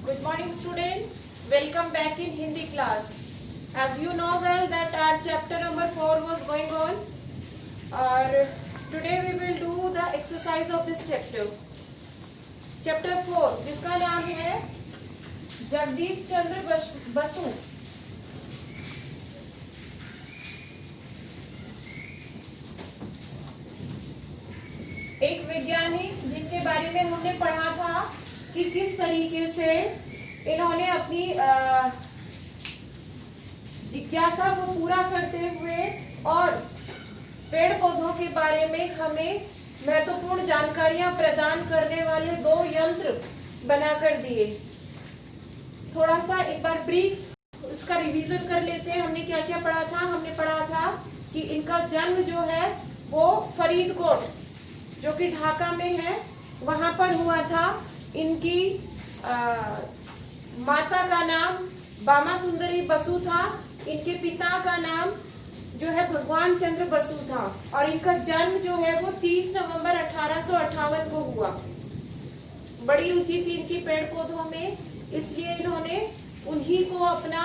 Good morning student. Welcome back in Hindi class. As you know well that our chapter number 4 was going on. Today we will do the exercise of this chapter. Chapter 4 जिसका नाम है जगदीश चंद्र बसु. एक वैज्ञानिक जिनके बारे में हमने पढ़ा था कि किस तरीके से इन्होंने अपनी जिज्ञासा को पूरा करते हुए और पेड़ पौधों के बारे में हमें महत्वपूर्ण जानकारियां प्रदान करने वाले 2 यंत्र बनाकर दिए. थोड़ा सा एक बार ब्रीफ इसका रिवीजन कर लेते हैं. हमने क्या क्या पढ़ा था. हमने पढ़ा था कि इनका जन्म जो है वो फरीदकोट जो कि ढाका में है वहां पर हुआ था. इनकी माता का नाम बामा सुंदरी बसु था. इनके पिता का नाम जो है भगवान चंद्र बसु था और इनका जन्म जो है वो 30 नवंबर 1858 को हुआ. बड़ी रुचि थी इनकी पेड़ पौधों में, इसलिए इन्होंने उन्हीं को अपना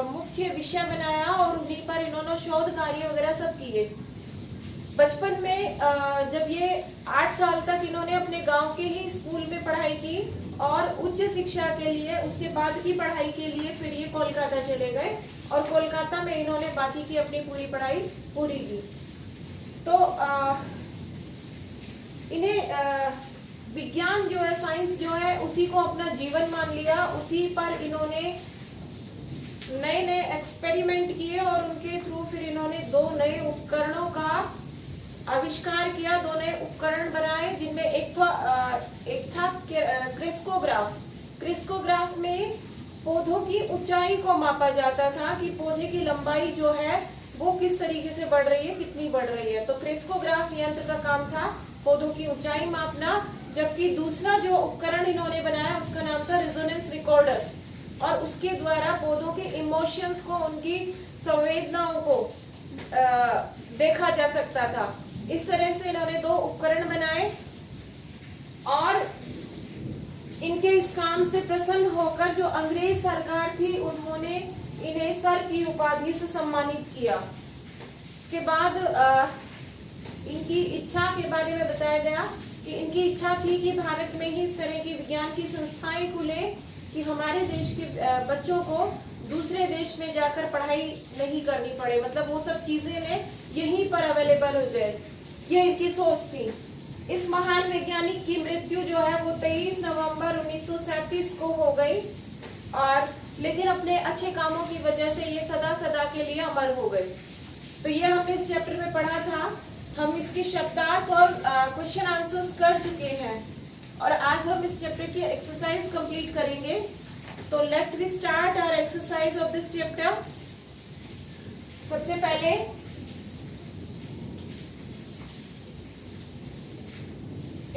मुख्य विषय बनाया और उन्हीं पर इन्होंने शोध कार्य वगैरह सब किए. बचपन में जब ये 8 साल तक इन्होंने अपने गांव के ही स्कूल में पढ़ाई की और उच्च शिक्षा के लिए उसके बाद की पढ़ाई के लिए फिर ये कोलकाता चले गए और कोलकाता में इन्होंने बाकी की अपनी पूरी पढ़ाई पूरी की. तो इन्हें विज्ञान जो है, साइंस जो है, उसी को अपना जीवन मान लिया. उसी पर इन्होंने नए नए एक्सपेरिमेंट किए और उनके थ्रू फिर इन्होंने 2 नए उपकरणों का आविष्कार किया. 2 नए उपकरण बनाए जिनमें एक था क्रिस्कोग्राफ. क्रिस्कोग्राफ में पौधों की ऊंचाई को मापा जाता था कि पौधे की लंबाई जो है वो किस तरीके से बढ़ रही है, कितनी बढ़ रही है. तो क्रिस्कोग्राफ यंत्र का काम था पौधों की ऊंचाई मापना. जबकि दूसरा जो उपकरण इन्होंने बनाया उसका नाम था रेजोनेंस रिकॉर्डर और उसके द्वारा पौधों के इमोशंस को, उनकी संवेदनाओं को देखा जा सकता था. इस तरह से इन्होंने 2 उपकरण बनाए और इनके इस काम से प्रसन्न होकर जो अंग्रेज सरकार थी उन्होंने इन्हें सर की उपाधि से सम्मानित किया. उसके बाद इनकी इच्छा के बारे में बताया गया कि इनकी इच्छा थी कि भारत में ही इस तरह की विज्ञान की संस्थाएं खुले कि हमारे देश के बच्चों को दूसरे देश में जाकर पढ़ाई नहीं करनी पड़े, मतलब वो सब चीजें यहीं पर अवेलेबल हो जाए. ये इनकी सोच थी. इस महान वैज्ञानिक की मृत्यु जो है वो 23 नवंबर 1937 को हो गई और लेकिन अपने अच्छे कामों की वजह से ये सदा सदा के लिए अमर हो गए. तो ये हमने इस चैप्टर में पढ़ा था. हम इसके शब्दार्थ और क्वेश्चन आंसर्स कर चुके हैं और आज हम इस चैप्टर की एक्सरसाइज कंप्लीट करेंगे. तो let we start our exercise of this chapter. सबसे पहले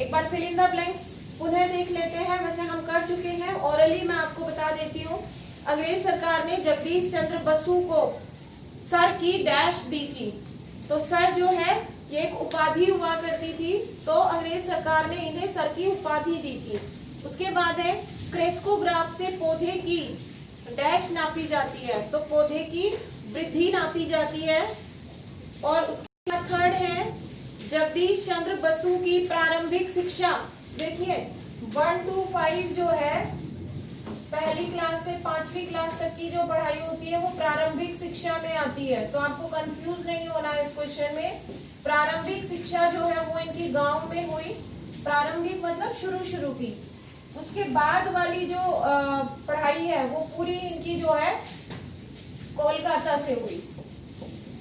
एक बार फिल इन द ब्लैंक्स पुनः देख लेते हैं. वैसे हम कर चुके हैं. ओरली मैं आपको बता देती हूँ. अंग्रेज सरकार ने जगदीश चंद्र बसु को सर की डैश दी थी. तो सर जो है ये एक उपाधि हुआ करती थी, तो अंग्रेज सरकार ने इन्हें सर की उपाधि दी थी. उसके बाद है क्रेस्कोग्राफ से पौधे की डैश नापी जाती है, तो पौधे की वृद्धि नापी जाती है. और उसके बाद थर्ड है जगदीश चंद्र बसु की प्रारंभिक शिक्षा. देखिए 1 to 5 जो है पहली क्लास से 5वीं क्लास तक की जो पढ़ाई होती है वो प्रारंभिक शिक्षा में आती है. तो आपको कंफ्यूज नहीं होना है इस क्वेश्चन में. प्रारंभिक शिक्षा जो है वो इनकी गांव में हुई. प्रारंभिक मतलब शुरू की. उसके बाद वाली जो पढ़ाई है वो पूरी इनकी जो है कोलकाता से हुई.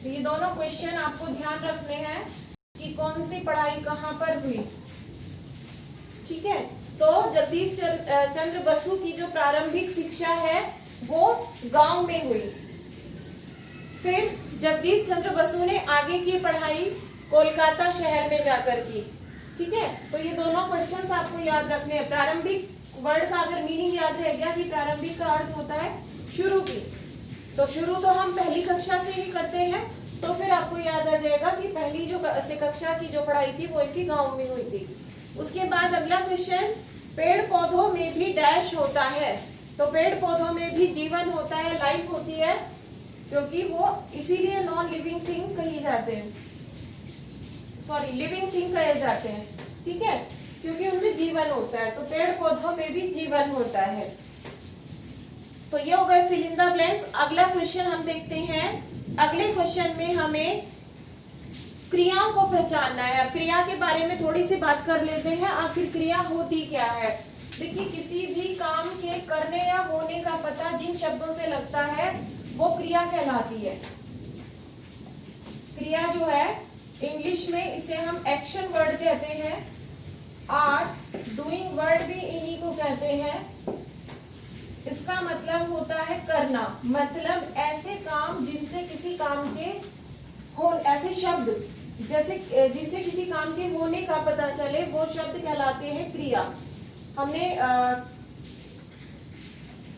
तो ये दोनों क्वेश्चन आपको ध्यान रखने हैं कि कौन सी पढ़ाई कहाँ पर हुई. ठीक है. तो जगदीश चंद्र बसु की जो प्रारंभिक शिक्षा है वो गांव में हुई. फिर जगदीश चंद्र बसु ने आगे की पढ़ाई कोलकाता शहर में जाकर की. ठीक है. तो ये दोनों क्वेश्चंस आपको याद रखने हैं. प्रारंभिक वर्ड का अगर मीनिंग याद रह गया कि प्रारंभिक का अर्थ होता है शुरू की, तो शुरू तो हम पहली कक्षा से ही करते हैं. तो फिर आपको याद आ जाएगा कि पहली जो कक्षा की जो पढ़ाई थी वो इनकी गांव में हुई थी. उसके बाद अगला क्वेश्चन, पेड़ पौधों में भी डैश होता है. तो पेड़ पौधों में भी जीवन होता है, लाइफ होती है, क्योंकि वो इसीलिए नॉन लिविंग थिंग कही जाते हैं, सॉरी लिविंग थिंग कहे जाते हैं, ठीक है, क्योंकि उनमें जीवन होता है। तो पेड़ पौधों में भी जीवन होता है। तो ये हो गए फिल इन द ब्लैंक्स। अगला क्वेश्चन हम देखते हैं। अगले क्वेश्चन में हमें क्रियाओं को पहचानना है। अब क्रिया के बारे में थोड़ी सी बात कर लेते हैं, आखिर क्रिया होती क्या है। देखिए, किसी भी काम के करने या होने का पता जिन शब्दों से लगता है वो क्रिया कहलाती है। क्रिया जो है इंग्लिश में इसे हम एक्शन वर्ड कहते हैं, आर्ट डूइंग वर्ड भी इन्हीं को कहते हैं। इसका मतलब होता है करना, मतलब ऐसे काम जिनसे किसी काम के हो, ऐसे शब्द जैसे जिनसे किसी काम के होने का पता चले, वो शब्द कहलाते हैं क्रिया। हमने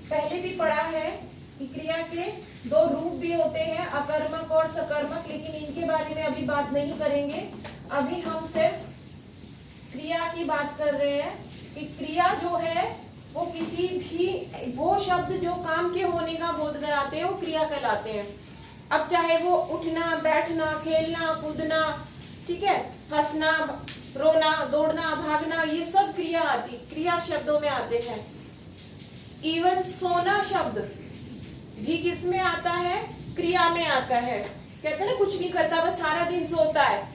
पहले भी पढ़ा है कि क्रिया के दो रूप भी होते हैं, अकर्मक और सकर्मक, लेकिन इनके बारे में अभी बात नहीं करेंगे। अभी हम सिर्फ क्रिया की बात कर रहे हैं कि क्रिया जो है वो किसी भी वो शब्द जो काम के होने का बोध कराते हैं वो क्रिया कहलाते हैं। अब चाहे वो उठना, बैठना, खेलना, कूदना, ठीक है, हंसना, रोना, दौड़ना, भागना, ये सब क्रिया शब्दों में आते हैं। इवन सोना शब्द भी किस में आता है? क्रिया में आता है। कहते हैं ना, कुछ नहीं करता, बस सारा दिन सोता है।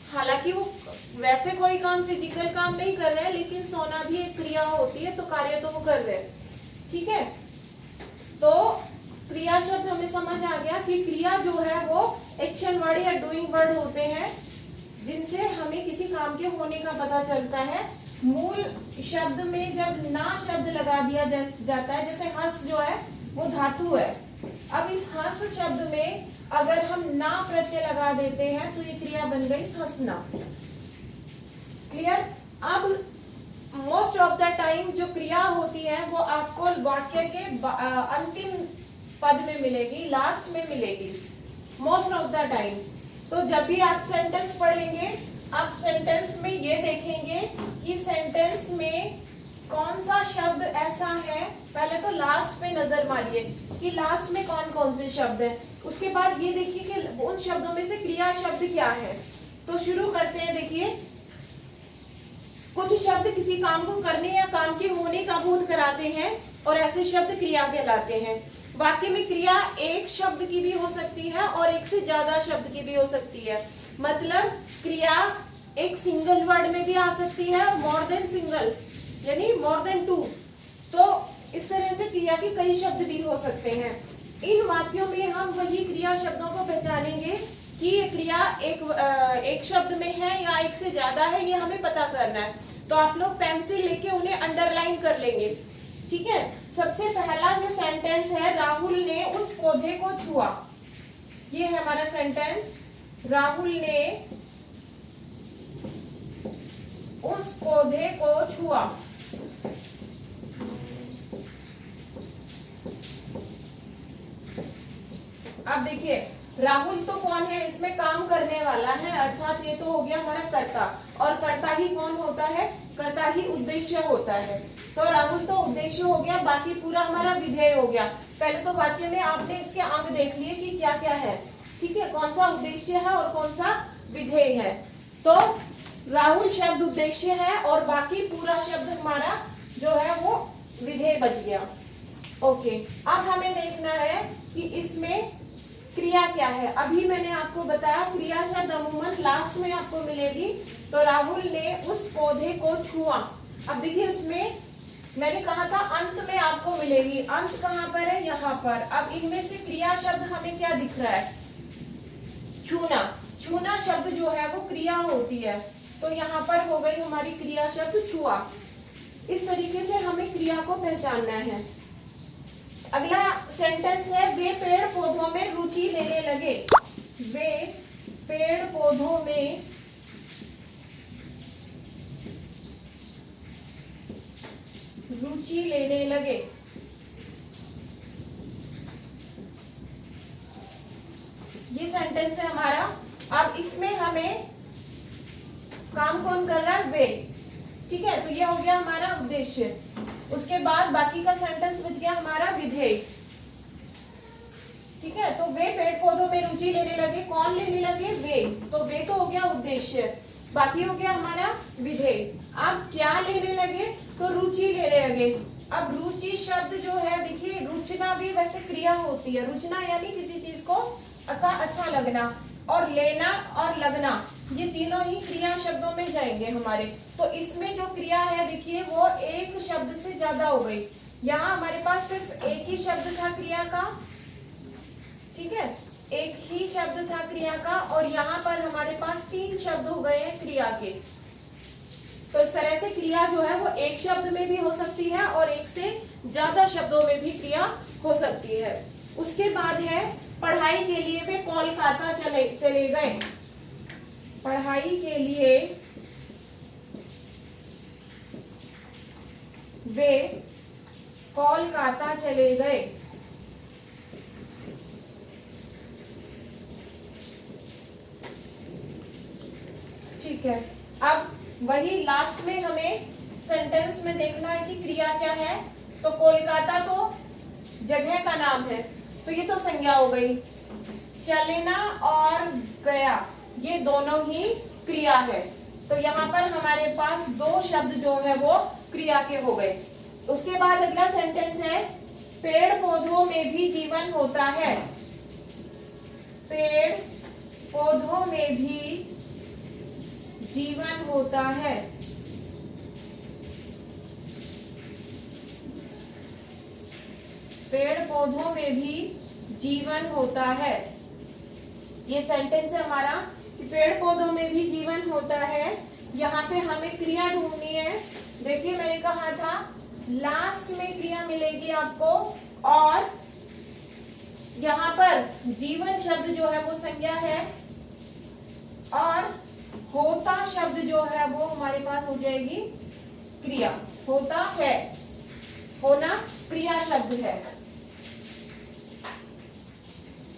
हालांकि वो वैसे कोई काम, फिजिकल काम नहीं कर रहे हैं, लेकिन सोना भी एक क्रिया होती है, तो कार्य तो वो कर रहे हैं, ठीक है। तो क्रिया शब्द हमें समझ आ गया कि क्रिया जो है वो एक्शन वर्ड या डूइंग वर्ड होते हैं, जिनसे हमें किसी काम के होने का पता चलता है। मूल शब्द में जब ना शब्द लगा दिया जाता है, जैसे हंस जो है वो धातु है, अब इस हंस शब्द में अगर हम ना प्रत्यय लगा देते हैं तो ये क्रिया बन गई हंसना। क्लियर? अब मोस्ट ऑफ द टाइम जो क्रिया होती है वो आपको वाक्य के अंतिम पद में मिलेगी, लास्ट में मिलेगी, मोस्ट ऑफ द टाइम। तो जब भी आप सेंटेंस पढ़ेंगे, आप सेंटेंस में ये देखेंगे कि सेंटेंस में कौन सा शब्द ऐसा है, पहले तो लास्ट पे नजर मारिए कि लास्ट में कौन कौन से शब्द हैं, उसके बाद ये देखिए कि उन शब्दों में से क्रिया शब्द क्या है। तो शुरू करते हैं। देखिए, कुछ शब्द किसी काम को करने या काम के होने का बोध कराते हैं और ऐसे शब्द क्रिया कहलाते हैं। वाक्य में क्रिया एक शब्द की भी हो सकती है और एक से ज्यादा शब्द की भी हो सकती है। मतलब क्रिया एक सिंगल वर्ड में भी आ सकती है, मोर देन सिंगल यानी मोर देन टू। तो इस तरह से क्रिया के कई शब्द भी हो सकते हैं। इन वाक्यों में हम वही क्रिया शब्दों को पहचानेंगे कि ये क्रिया एक शब्द में है या एक से ज्यादा है, ये हमें पता करना है। तो आप लोग पेंसिल लेके उन्हें अंडरलाइन कर लेंगे, ठीक है। सबसे पहला जो सेंटेंस है, राहुल ने उस पौधे को छुआ, ये है हमारा सेंटेंस। राहुल ने उस पौधे को छुआ। अब देखिए, राहुल तो कौन है? इसमें काम करने वाला है, अर्थात ये तो हो गया हमारा कर्ता। और कर्ता ही कौन होता है? कर्ता ही उद्देश्य होता है। तो राहुल तो उद्देश्य हो गया, बाकी पूरा हमारा विधेय हो गया। पहले तो वाक्य में आपने इसके अंग देख लिए कि क्या क्या है, ठीक है, कौन सा उद्देश्य है और कौन सा विधेय है। तो राहुल शब्द उद्देश्य है और बाकी पूरा शब्द हमारा जो है वो विधेय बच गया। ओके, अब हमें देखना है कि इसमें क्रिया क्या है। अभी मैंने आपको बताया क्रिया शब्द अमूमन लास्ट में आपको मिलेगी। तो राहुल ने उस पौधे को छुआ। अब देखिए, इसमें मैंने कहा था अंत में आपको मिलेगी। अंत कहाँ पर है? यहाँ पर। अब इनमें से क्रिया शब्द हमें क्या दिख रहा है? छूना। छूना शब्द जो है वो क्रिया होती है, तो यहाँ पर हो गई हमारी क्रिया शब्द छुआ। इस तरीके से हमें क्रिया को पहचानना है। अगला सेंटेंस है, वे पेड़ पौधों में रुचि लेने लगे। वे पेड़ पौधों में रुचि लेने लगे। ये सेंटेंस है हमारा। अब इसमें हमें काम कौन कर रहा है? वे, ठीक है। तो ये हो गया हमारा उद्देश्य। उसके बाद बाकी का सेंटेंस बच गया हमारा विधेय। ठीक है, तो वे पेड़ पौधों में रुचि लेने लगे। कौन लेने लगे? वे। तो वे तो हो गया उद्देश्य, बाकी हो गया हमारा विधेय। अब क्या लेने लगे? तो रुचि लेने लगे। अब रुचि शब्द जो है, देखिए रुचना भी वैसे क्रिया होती है। रुचना यानी किसी चीज को अच्छा लगना, और लेना और लगना, ये तीनों ही क्रिया शब्दों में जाएंगे हमारे। तो इसमें जो क्रिया है देखिए वो एक शब्द से ज्यादा हो गई। यहाँ हमारे पास सिर्फ एक ही शब्द था क्रिया का, ठीक है, एक ही शब्द था क्रिया का, और यहाँ पर हमारे पास 3 शब्द हो गए हैं क्रिया के। तो इस तरह से क्रिया जो है वो एक शब्द में भी हो सकती है और एक से ज्यादा शब्दों में भी क्रिया हो सकती है। उसके बाद है पढ़ाई के लिए वे कोलकाता चले गए। पढ़ाई के लिए वे कोलकाता चले गए। ठीक है, अब वही लास्ट में हमें सेंटेंस में देखना है कि क्रिया क्या है। तो कोलकाता तो जगह का नाम है, तो ये तो संज्ञा हो गई। चलना और गया ये दोनों ही क्रिया है। तो यहाँ पर हमारे पास 2 शब्द जो है वो क्रिया के हो गए। उसके बाद अगला सेंटेंस है पेड़ पौधों में भी जीवन होता है। पेड़ पौधों में भी जीवन होता है। पेड़ पौधों में भी जीवन होता है। ये सेंटेंस है हमारा कि पेड़ पौधों में भी जीवन होता है। यहाँ पे हमें क्रिया ढूंढनी है। देखिए मैंने कहा था लास्ट में क्रिया मिलेगी आपको, और यहाँ पर जीवन शब्द जो है वो संज्ञा है, और होता शब्द जो है वो हमारे पास हो जाएगी क्रिया। होता है, होना क्रिया शब्द है।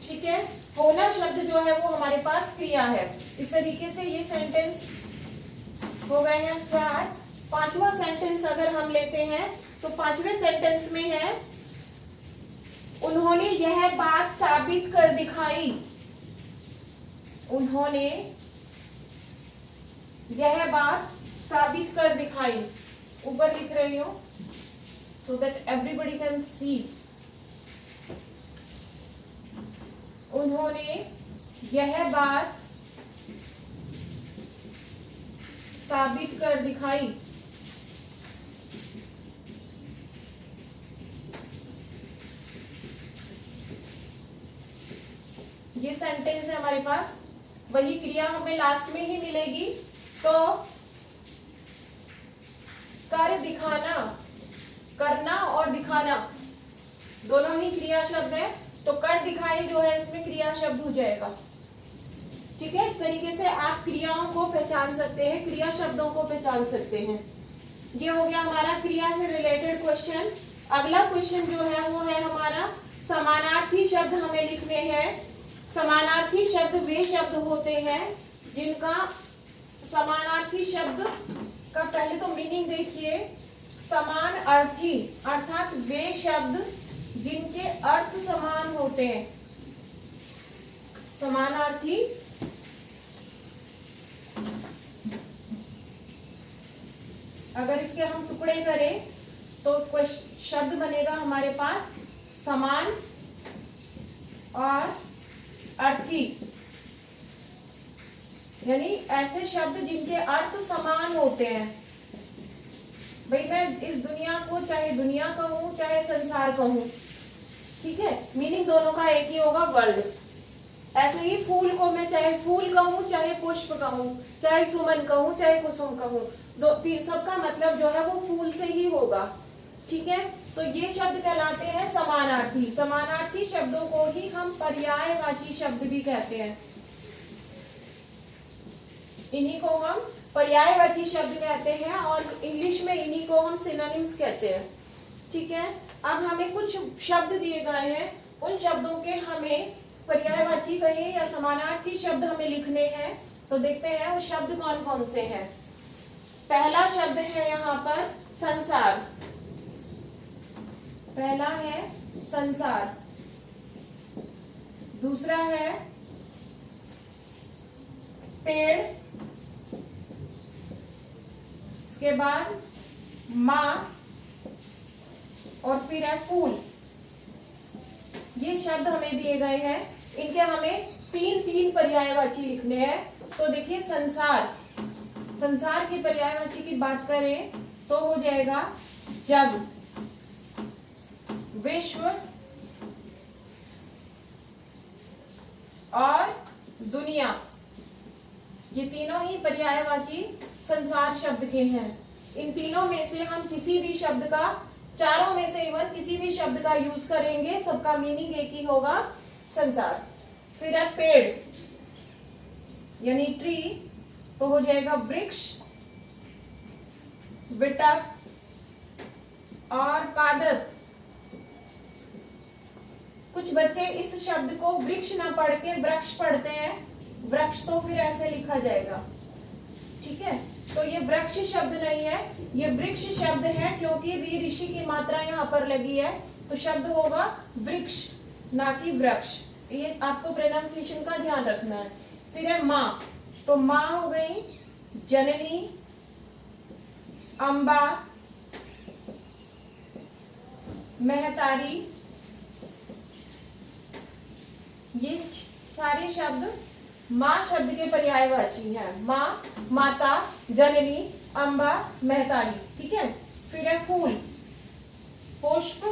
ठीक है, होना शब्द जो है वो हमारे पास क्रिया है। इस तरीके से ये सेंटेंस हो गए हैं 4। 5वां सेंटेंस अगर हम लेते हैं तो 5वें सेंटेंस में है उन्होंने यह बात साबित कर दिखाई। उन्होंने यह बात साबित कर दिखाई। ऊपर लिख रही हूं so that everybody can see. उन्होंने यह बात साबित कर दिखाई। ये सेंटेंस है हमारे पास। वही क्रिया हमें लास्ट में ही मिलेगी। तो कार्य दिखाना, करना और दिखाना दोनों ही क्रिया शब्द है। तो कर दिखाई जो है इसमें क्रिया शब्द हो जाएगा। ठीक है, इस तरीके से आप क्रियाओं को पहचान सकते हैं, क्रिया शब्दों को पहचान सकते हैं। ये हो गया हमारा क्रिया से रिलेटेड क्वेश्चन। अगला क्वेश्चन जो है वो है हमारा समानार्थी शब्द हमें लिखने हैं। समानार्थी शब्द वे शब्द होते हैं जिनका समानार्थी शब्द का पहले तो मीनिंग देखिए। समान अर्थी अर्थात वे शब्द जिनके अर्थ समान होते हैं। समानार्थी अगर इसके हम टुकड़े करें तो शब्द बनेगा हमारे पास समान और अर्थी, यानी ऐसे शब्द जिनके अर्थ समान होते हैं। भाई मैं इस दुनिया को चाहे दुनिया कहूं चाहे संसार कहूं, ठीक है, मीनिंग दोनों का एक ही होगा, वर्ल्ड। ऐसे ही फूल को मैं चाहे फूल कहूं चाहे पुष्प कहूं, चाहे सुमन कहूं चाहे कुसुम कहूं, दो तीन सबका मतलब जो है वो फूल से ही होगा। ठीक है, तो ये शब्द कहलाते हैं समानार्थी। समानार्थी शब्दों को ही हम पर्यायवाची शब्द भी कहते हैं। इन्हीं को हम पर्यायवाची शब्द कहते हैं और इंग्लिश में इन्हीं को हम सिनोनिम्स कहते हैं। ठीक है, अब हमें कुछ शब्द दिए गए हैं, उन शब्दों के हमें पर्यायवाची कहें या समानार्थी शब्द हमें लिखने हैं। तो देखते हैं वो शब्द कौन कौन से हैं। पहला शब्द है यहाँ पर संसार। पहला है संसार, दूसरा है पेड़, उसके बाद माँ, और फिर है फूल। ये शब्द हमें दिए गए हैं, इनके हमें तीन तीन पर्यायवाची लिखने हैं। तो देखिए संसार, संसार की पर्यायवाची की बात करें तो हो जाएगा जग, विश्व और दुनिया। ये तीनों ही पर्यायवाची संसार शब्द के हैं। इन तीनों में से हम किसी भी शब्द का, चारों में से इवन किसी भी शब्द का यूज करेंगे, सबका मीनिंग एक ही होगा, संसार। फिर है पेड़ यानी ट्री, तो हो जाएगा वृक्ष, विटक और पादप। कुछ बच्चे इस शब्द को वृक्ष ना पढ़ के वृक्ष पढ़ते हैं, वृक्ष तो फिर ऐसे लिखा जाएगा, ठीक है। तो ये वृक्ष शब्द नहीं है, ये वृक्ष शब्द है, क्योंकि री ऋषि की मात्रा यहाँ पर लगी है, तो शब्द होगा वृक्ष ना कि वृक्ष। ये आपको प्रोनाउंसिएशन का ध्यान रखना है। फिर है माँ, तो माँ हो गई जननी, अम्बा, महतारी। ये सारे शब्द माँ शब्द के पर्यायवाची हैं। माँ, माता, जननी, अम्बा, महतारी, ठीक है। फिर है फूल, पुष्प,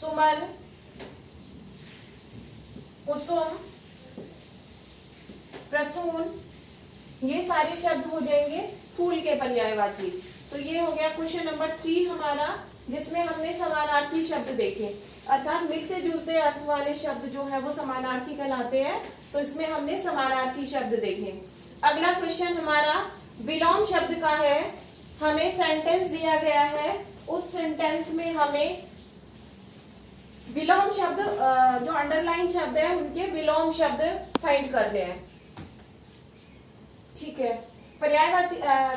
सुमन, कुसुम, प्रसून। ये सारे शब्द हो जाएंगे फूल के पर्यायवाची। तो ये हो गया क्वेश्चन नंबर 3 हमारा, जिसमें हमने समानार्थी शब्द देखे, अर्थात मिलते जुलते अर्थ वाले शब्द जो है वो समानार्थी कहलाते हैं। तो इसमें हमने समानार्थी शब्द देखे। अगला क्वेश्चन हमारा विलोम शब्द का है। हमें सेंटेंस दिया गया है, उस सेंटेंस में हमें विलोम शब्द, जो अंडरलाइन शब्द है उनके विलोम शब्द फाइंड करने हैं, ठीक है। पर्यायवाची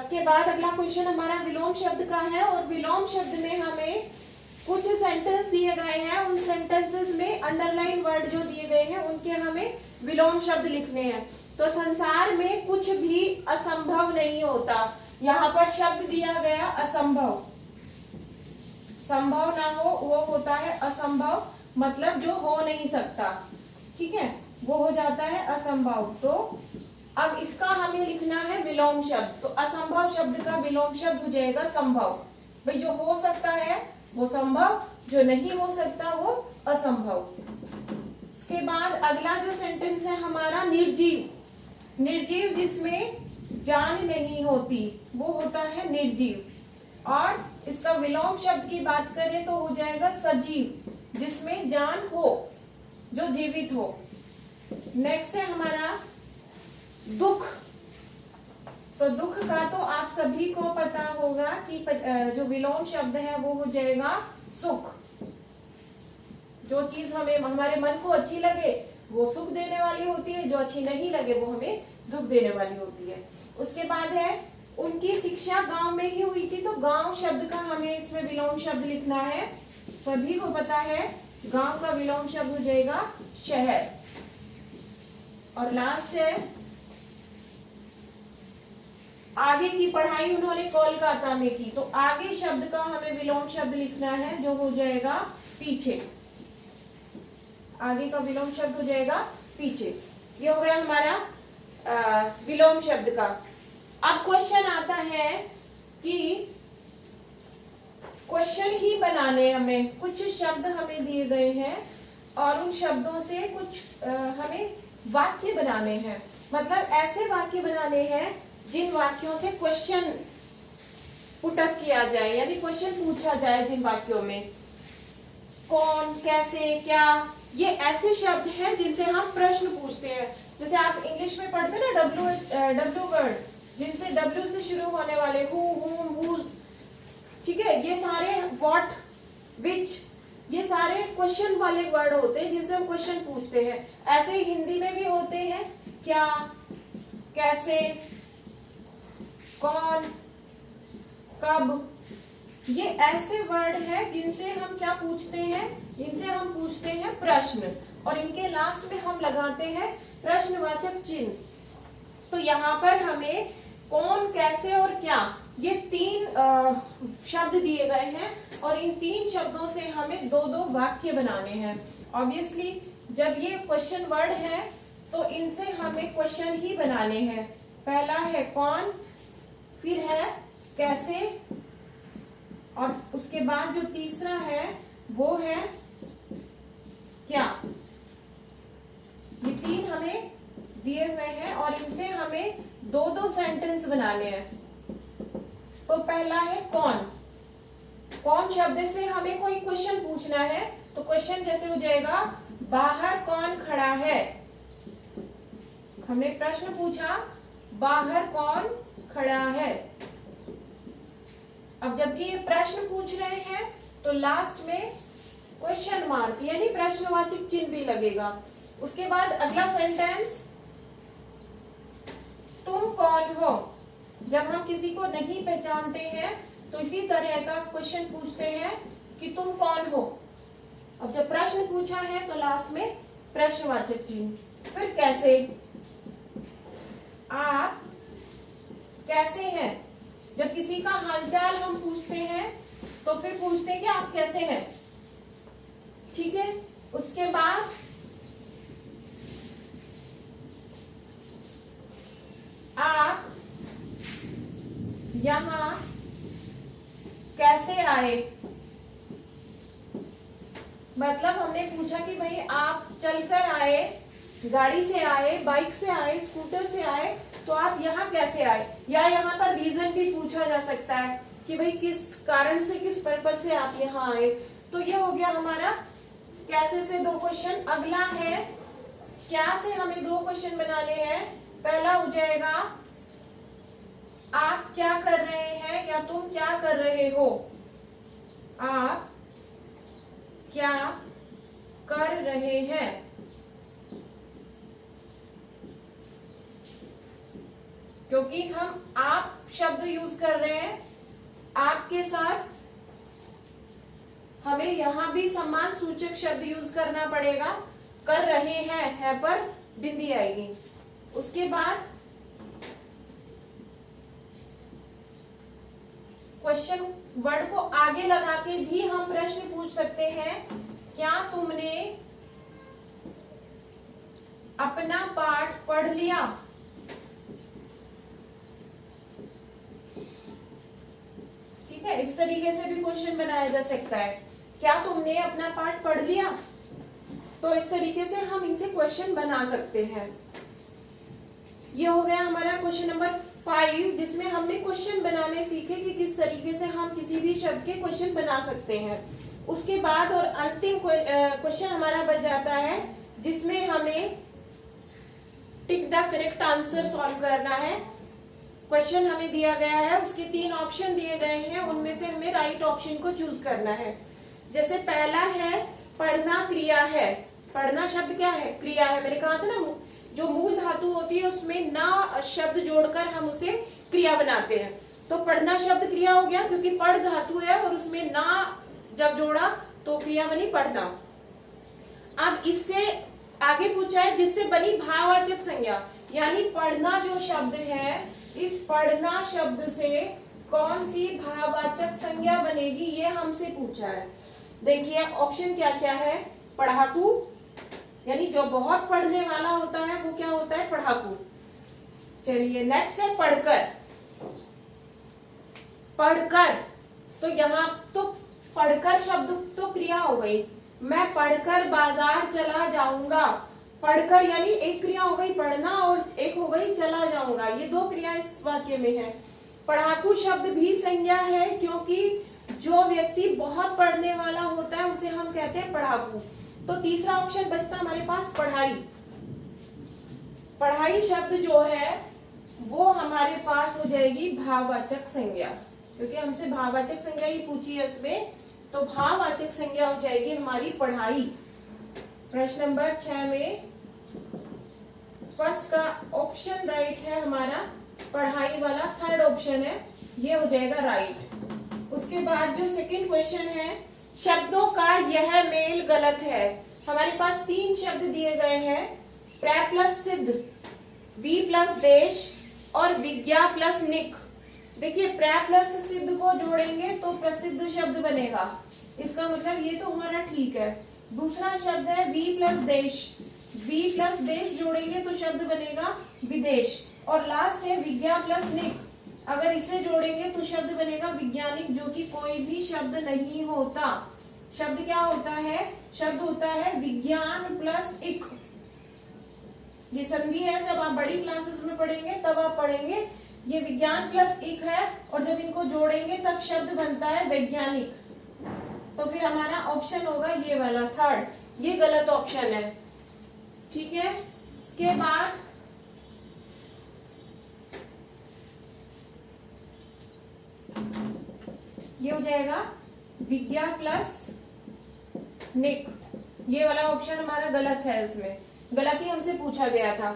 के बाद अगला क्वेश्चन हमारा विलोम शब्द का है, और विलोम शब्द में हमें कुछ सेंटेंस दिए गए हैं, उन सेंटेंसेस में अंडरलाइन वर्ड जो दिए गए हैं उनके हमें विलोम शब्द लिखने हैं। तो संसार में कुछ भी असंभव नहीं होता, यहाँ पर शब्द दिया गया असंभव, संभव ना हो वो होता है असंभव, मतलब जो हो नहीं सकता, ठीक है, वो हो जाता है असंभव। तो अब इसका हमें लिखना है विलोम शब्द। तो असंभव शब्द का विलोम शब्द हो जाएगा संभव। भाई जो हो सकता है वो संभव, जो नहीं हो सकता वो असंभव। इसके बाद अगला जो सेंटेंस है हमारा निर्जीव। निर्जीव जिसमें जान नहीं होती वो होता है निर्जीव। और इसका विलोम शब्द की बात करें तो हो जाएगा सजीव, जिसमें जान हो, जो जीवित हो। नेक्स्ट है हमारा दुख। तो दुख का तो आप सभी को पता होगा कि जो विलोम शब्द है वो हो जाएगा सुख। जो चीज हमें, हमारे मन को अच्छी लगे वो सुख देने वाली होती है, जो अच्छी नहीं लगे वो हमें दुख देने वाली होती है। उसके बाद है उनकी शिक्षा गांव में ही हुई थी, तो गांव शब्द का हमें इसमें विलोम शब्द लिखना है। सभी को पता है गांव का विलोम शब्द हो जाएगा शहर। और लास्ट है आगे की पढ़ाई उन्होंने कोलकाता में की, तो आगे शब्द का हमें विलोम शब्द लिखना है जो हो जाएगा पीछे। आगे का विलोम शब्द हो जाएगा पीछे। ये हो गया हमारा विलोम शब्द का। अब क्वेश्चन आता है कि क्वेश्चन ही बनाने, हमें कुछ शब्द हमें दिए गए हैं और उन शब्दों से कुछ हमें वाक्य बनाने हैं। मतलब ऐसे वाक्य बनाने हैं जिन वाक्यों से क्वेश्चन पुटअप किया जाए, यानी क्वेश्चन पूछा जाए जिन वाक्यों में। कौन, कैसे, क्या, ये ऐसे शब्द हैं जिनसे हम प्रश्न पूछते हैं। जैसे आप इंग्लिश में पढ़ते हैं ना डब्ल्यू वर्ड, जिनसे डब्ल्यू से शुरू होने वाले हु, हुम, हुज, ठीक है, ये सारे व्हाट, विच, ये सारे क्वेश्चन वाले वर्ड होते हैं जिनसे हम क्वेश्चन पूछते हैं। ऐसे ही हिंदी में भी होते हैं क्या, कैसे, कौन, कब, ये ऐसे वर्ड है जिनसे हम क्या पूछते हैं, इनसे हम पूछते हैं प्रश्न, और इनके लास्ट में हम लगाते हैं प्रश्नवाचक चिन्ह। तो यहाँ पर हमें कौन, कैसे और क्या, ये 3 शब्द दिए गए हैं, और इन 3 शब्दों से हमें 2-2 वाक्य बनाने हैं। ऑब्वियसली जब ये क्वेश्चन वर्ड है तो इनसे हमें क्वेश्चन ही बनाने हैं। पहला है कौन, फिर है कैसे, और उसके बाद जो तीसरा है वो है क्या। ये 3 हमें दिए हुए हैं और इनसे हमें 2-2 सेंटेंस बनाने हैं। तो पहला है कौन। कौन शब्द से हमें कोई क्वेश्चन पूछना है, तो क्वेश्चन जैसे हो जाएगा बाहर कौन खड़ा है। हमने प्रश्न पूछा बाहर कौन खड़ा है। अब जबकि ये प्रश्न पूछ रहे हैं तो लास्ट में क्वेश्चन मार्क यानी प्रश्नवाचक चिन्ह भी लगेगा। उसके बाद अगला सेंटेंस तुम कौन हो। जब हम किसी को नहीं पहचानते हैं तो इसी तरह का क्वेश्चन पूछते हैं कि तुम कौन हो। अब जब प्रश्न पूछा है तो लास्ट में प्रश्नवाचक चिन्ह। फिर कैसे, आप कैसे हैं। जब किसी का हालचाल हम पूछते हैं तो फिर पूछते हैं कि आप कैसे हैं, ठीक है। उसके बाद आप यहां कैसे आए। मतलब हमने पूछा कि भाई आप चलकर आए, गाड़ी से आए, बाइक से आए, स्कूटर से आए, तो आप यहाँ कैसे आए। या यहाँ पर रीजन भी पूछा जा सकता है कि भाई किस कारण से, किस पर्पज से आप यहाँ आए। तो ये हो गया हमारा कैसे से 2 क्वेश्चन। अगला है क्या से हमें 2 क्वेश्चन बनाने हैं। पहला हो जाएगा आप क्या कर रहे हैं या तुम क्या कर रहे हो। आप क्या कर रहे हैं। क्योंकि हम आप शब्द यूज कर रहे हैं, आपके साथ हमें यहां भी सम्मान सूचक शब्द यूज करना पड़ेगा। कर रहे हैं है पर बिंदी आएगी। उसके बाद क्वेश्चन वर्ड को आगे लगा के भी हम प्रश्न पूछ सकते हैं। क्या तुमने अपना पाठ पढ़ लिया। ठीक है, इस तरीके से भी क्वेश्चन बनाया जा सकता है। क्या तुमने अपना पाठ पढ़ लिया। तो इस तरीके से हम इनसे क्वेश्चन बना सकते हैं। ये हो गया हमारा क्वेश्चन नंबर 5, जिसमें हमने क्वेश्चन बनाने सीखे कि किस तरीके से हम किसी भी शब्द के क्वेश्चन बना सकते हैं। उसके बाद और अंतिम क्वेश्चन हमारा बच जाता है जिसमें हमें tick the correct answer solve करना है। क्वेश्चन हमें दिया गया है, उसके 3 ऑप्शन दिए गए हैं, उनमें से हमें राइट ऑप्शन को चूज करना है। जैसे पहला है पढ़ना क्रिया है। पढ़ना शब्द क्या है, क्रिया है। मैंने कहा था ना, जो मूल धातु होती है उसमें ना शब्द जोड़कर हम उसे क्रिया बनाते हैं। तो पढ़ना शब्द क्रिया हो गया क्योंकि पढ़ धातु है और उसमें ना जब जोड़ा तो क्रिया बनी पढ़ना। अब इससे आगे पूछा है जिससे बनी भाववाचक संज्ञा, यानी पढ़ना जो शब्द है, इस पढ़ना शब्द से कौन सी भाववाचक संज्ञा बनेगी, ये हमसे पूछा है। देखिए ऑप्शन क्या क्या है। पढ़ाकू, यानी जो बहुत पढ़ने वाला होता है वो क्या होता है, पढ़ाकू। चलिए नेक्स्ट है पढ़कर। पढ़कर, तो यहाँ तो पढ़कर शब्द तो क्रिया हो गई। मैं पढ़कर बाजार चला जाऊंगा। पढ़कर यानी एक क्रिया हो गई पढ़ना और एक हो गई चला जाऊंगा। ये 2 क्रिया इस वाक्य में है। पढ़ाकू शब्द भी संज्ञा है क्योंकि जो व्यक्ति बहुत पढ़ने वाला होता है उसे हम कहते हैं पढ़ाकू। तो तीसरा ऑप्शन बचता हमारे पास पढ़ाई। पढ़ाई शब्द जो है वो हमारे पास हो जाएगी भाववाचक संज्ञा, क्योंकि हमसे भाववाचक संज्ञा ही पूछी है इसमें। तो भाववाचक संज्ञा हो जाएगी हमारी पढ़ाई। प्रश्न नंबर 6 में फर्स्ट का ऑप्शन राइट है हमारा, पढ़ाई वाला 3rd ऑप्शन है, ये हो जाएगा राइट। उसके बाद जो सेकंड क्वेश्चन है, शब्दों का यह मेल गलत है। हमारे पास 3 शब्द दिए गए हैं, प्र प्लस सिद्ध, वी प्लस देश और विज्ञा प्लस निक। देखिए प्र प्लस सिद्ध को जोड़ेंगे तो प्रसिद्ध शब्द बनेगा, इसका मतलब ये तो हमारा ठीक है। दूसरा शब्द है वी प्लस देश, वी प्लस देश जोड़ेंगे तो शब्द बनेगा विदेश। और लास्ट है विज्ञा प्लस निक, अगर इसे जोड़ेंगे तो शब्द बनेगा विज्ञानिक, जो कि कोई भी शब्द नहीं होता। शब्द क्या होता है? शब्द होता है विज्ञान प्लस इक। ये संधि है, जब आप बड़ी क्लासेस में पढ़ेंगे तब आप पढ़ेंगे ये विज्ञान प्लस इक है, और जब इनको जोड़ेंगे तब शब्द बनता है वैज्ञानिक। तो फिर हमारा ऑप्शन होगा ये वाला थर्ड, ये गलत ऑप्शन है। ठीक है, इसके बाद ये हो जाएगा विज्ञा प्लस निक, ये वाला ऑप्शन हमारा गलत है, इसमें गलत ही हमसे पूछा गया था।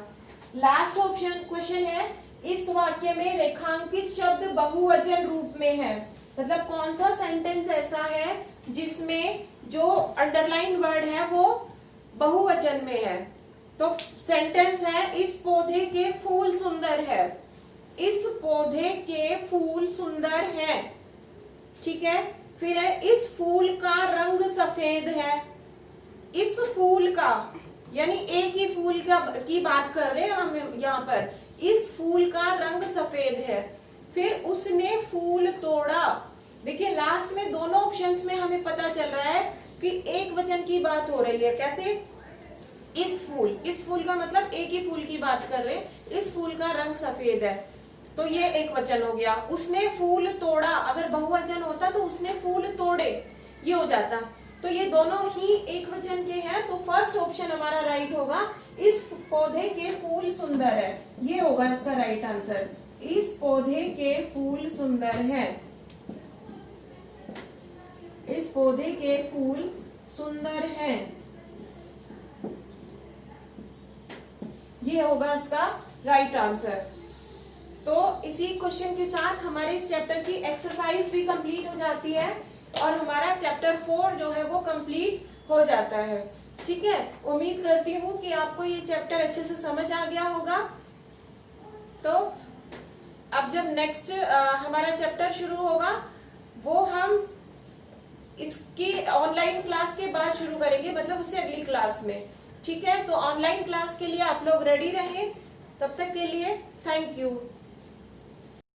लास्ट ऑप्शन क्वेश्चन है, इस वाक्य में रेखांकित शब्द बहुवचन रूप में है। मतलब कौन सा सेंटेंस ऐसा है जिसमें जो अंडरलाइन वर्ड है वो बहुवचन में है? तो सेंटेंस है, इस पौधे के फूल सुंदर है, इस पौधे के फूल सुंदर हैं। ठीक है, फिर है इस फूल का रंग सफेद है, इस फूल का, यानी एक ही फूल की बात कर रहे हैं हम यहाँ पर, इस फूल का रंग सफेद है। फिर उसने फूल तोड़ा। देखिए लास्ट में दोनों ऑप्शंस में हमें पता चल रहा है कि एक वचन की बात हो रही है। कैसे? इस फूल का मतलब एक ही फूल की बात कर रहे हैं, इस फूल का रंग सफेद है, तो ये एक वचन हो गया। उसने फूल तोड़ा, अगर बहुवचन होता तो उसने फूल तोड़े, ये हो जाता। तो ये दोनों ही एक वचन के हैं, तो फर्स्ट ऑप्शन हमारा राइट होगा, इस पौधे के फूल सुंदर है, ये होगा इसका राइट आंसर। इस पौधे के फूल सुंदर हैं, इस पौधे के फूल सुंदर हैं, ये होगा इसका राइट आंसर। तो इसी क्वेश्चन के साथ हमारे इस चैप्टर की एक्सरसाइज भी कंप्लीट हो जाती है और हमारा चैप्टर 4 जो है वो कंप्लीट हो जाता है। ठीक है, उम्मीद करती हूँ कि आपको ये चैप्टर अच्छे से समझ आ गया होगा। तो अब जब नेक्स्ट हमारा चैप्टर शुरू होगा वो हम इसकी ऑनलाइन क्लास के बाद शुरू करेंगे, मतलब उससे अगली क्लास में। ठीक है, तो ऑनलाइन क्लास के लिए आप लोग रेडी रहें। तब तक के लिए थैंक यू।